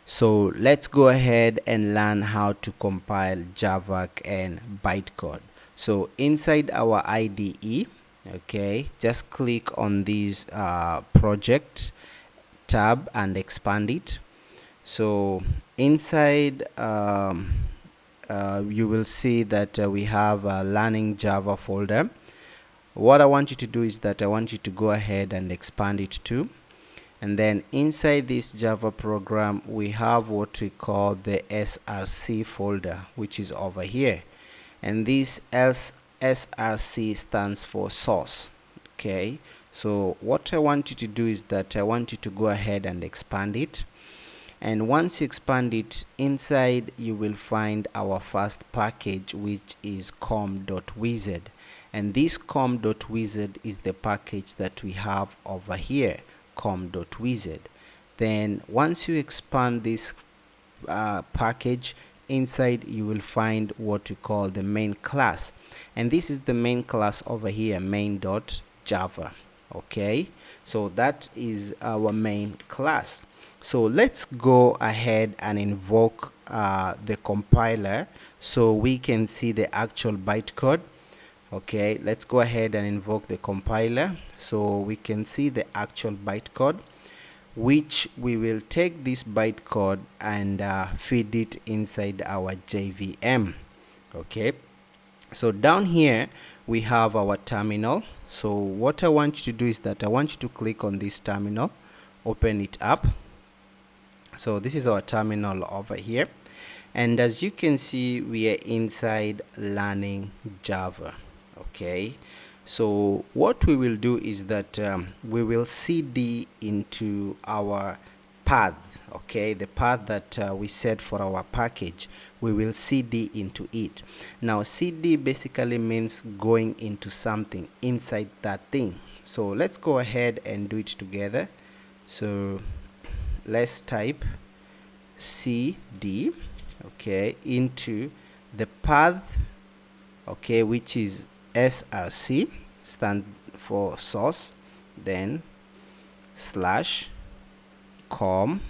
So let's go ahead and learn how to compile Java and bytecode. So inside our IDE, okay, just click on this project tab and expand it. So inside you will see that we have a learning Java folder. What I want you to do is that I want you to go ahead and expand it too. And then inside this Java program, we have what we call the SRC folder, which is over here. And this SRC stands for source. Okay, so what I want you to do is that I want you to go ahead and expand it. And once you expand it, inside you will find our first package, which is com.wz. And this com.wz is the package that we have over here, com.wz. Then once you expand this package, inside you will find what we call the main class, and this is the main class over here, main.java. okay, so that is our main class. So let's go ahead and invoke the compiler so we can see the actual bytecode. Okay, let's go ahead and invoke the compiler so we can see the actual bytecode, which we will take this bytecode and feed it inside our JVM. Okay, so down here we have our terminal. So what I want you to do is that I want you to click on this terminal, open it up. So this is our terminal over here, and as you can see, we are inside learning Java. Okay, so what we will do is that we will cd into our path. Okay, the path that we set for our package, we will cd into it. Now cd basically means going into something inside that thing. So let's go ahead and do it together. So let's type cd, okay, into the path, okay, which is SRC, stand for source, then slash com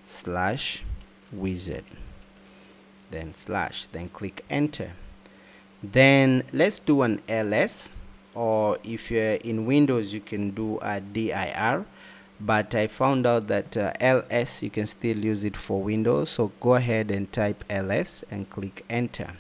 slash wizard, then slash, then click enter. Then let's do an ls, or if you're in Windows you can do a dir, but I found out that ls you can still use it for Windows. So go ahead and type ls and click enter.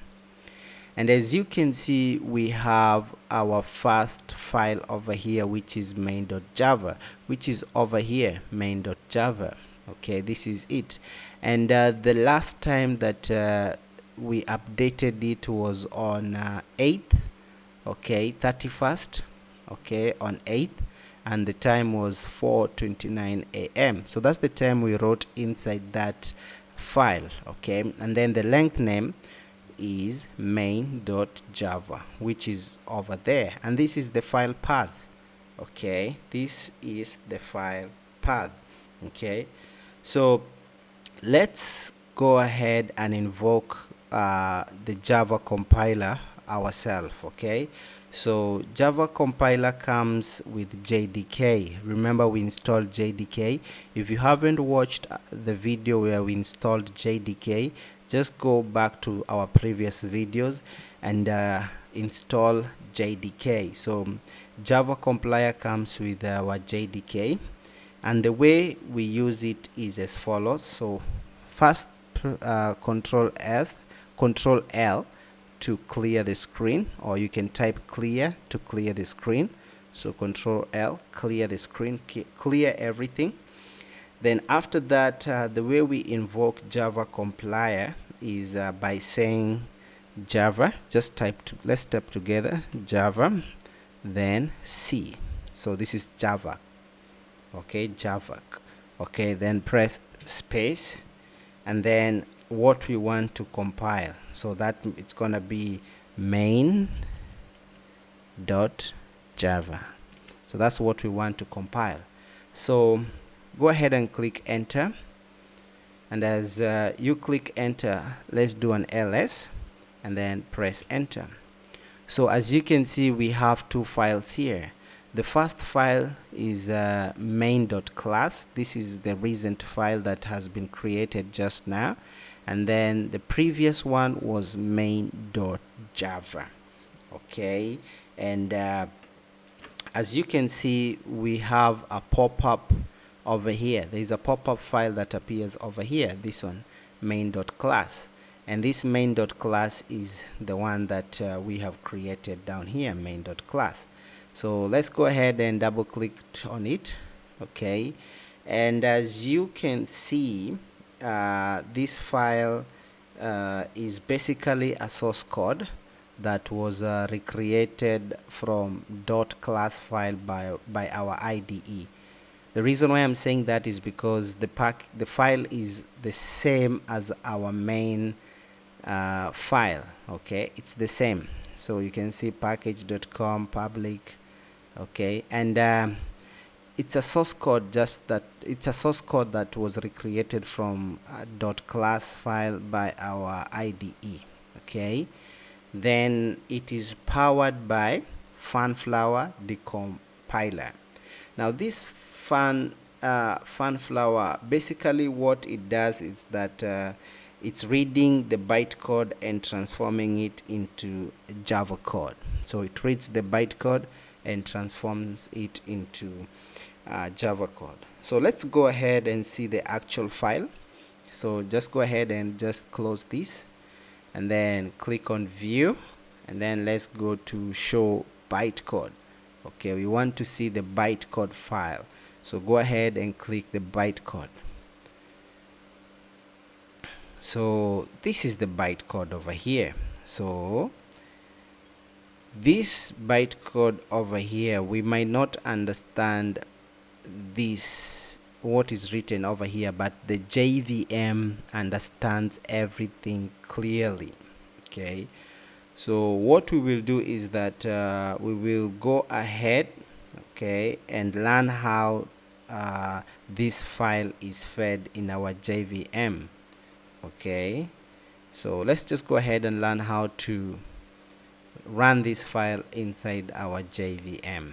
And as you can see, we have our first file over here, which is main.java, which is over here, main.java. Okay, this is it. And the last time that we updated it was on 8th, okay, 31st, okay, on 8th, and the time was 4:29 a.m. So that's the time we wrote inside that file. Okay, and then the length name is main.java, which is over there, and this is the file path. Okay, this is the file path. Okay, so let's go ahead and invoke the Java compiler ourselves. Okay, so Java compiler comes with JDK. Remember, we installed JDK. If you haven't watched the video where we installed JDK, just go back to our previous videos and install JDK. So Java compiler comes with our JDK, and the way we use it is as follows. So first control L to clear the screen, or you can type clear to clear the screen. So control L, clear the screen, clear everything. Then after that, the way we invoke Java compiler is by saying Java. Just let's type together Java, then C. So this is Java. Okay, Java. Okay, then press space, and then what we want to compile. So that it's gonna be main.java. So that's what we want to compile. So go ahead and click enter, and as you click enter, let's do an ls and then press enter. So as you can see, we have two files here. The first file is main.class. This is the recent file that has been created just now, and then the previous one was main.java. Okay, and as you can see, we have a pop-up over here. There is a pop-up file that appears over here, this one, main.class, and this main.class is the one that we have created down here, main.class. So let's go ahead and double click on it. Okay, and as you can see, this file is basically a source code that was recreated from .class file by our IDE. The reason why I'm saying that is because the file is the same as our main file. Okay, it's the same. So you can see package.com public. Okay, and it's a source code, it's a source code that was recreated from .class file by our IDE. Okay, then it is powered by Funflower decompiler. Now this Funflower, basically what it does is that it's reading the bytecode and transforming it into Java code. So it reads the bytecode and transforms it into Java code. So let's go ahead and see the actual file. So just go ahead and just close this and then click on view, and then let's go to show bytecode. Okay, we want to see the bytecode file, so go ahead and click the bytecode. So this is the bytecode over here. So this bytecode over here, we might not understand this, what is written over here, but the JVM understands everything clearly. Okay, so what we will do is that we will go ahead, okay, and learn how this file is fed in our JVM. Okay, so let's just go ahead and learn how to run this file inside our JVM.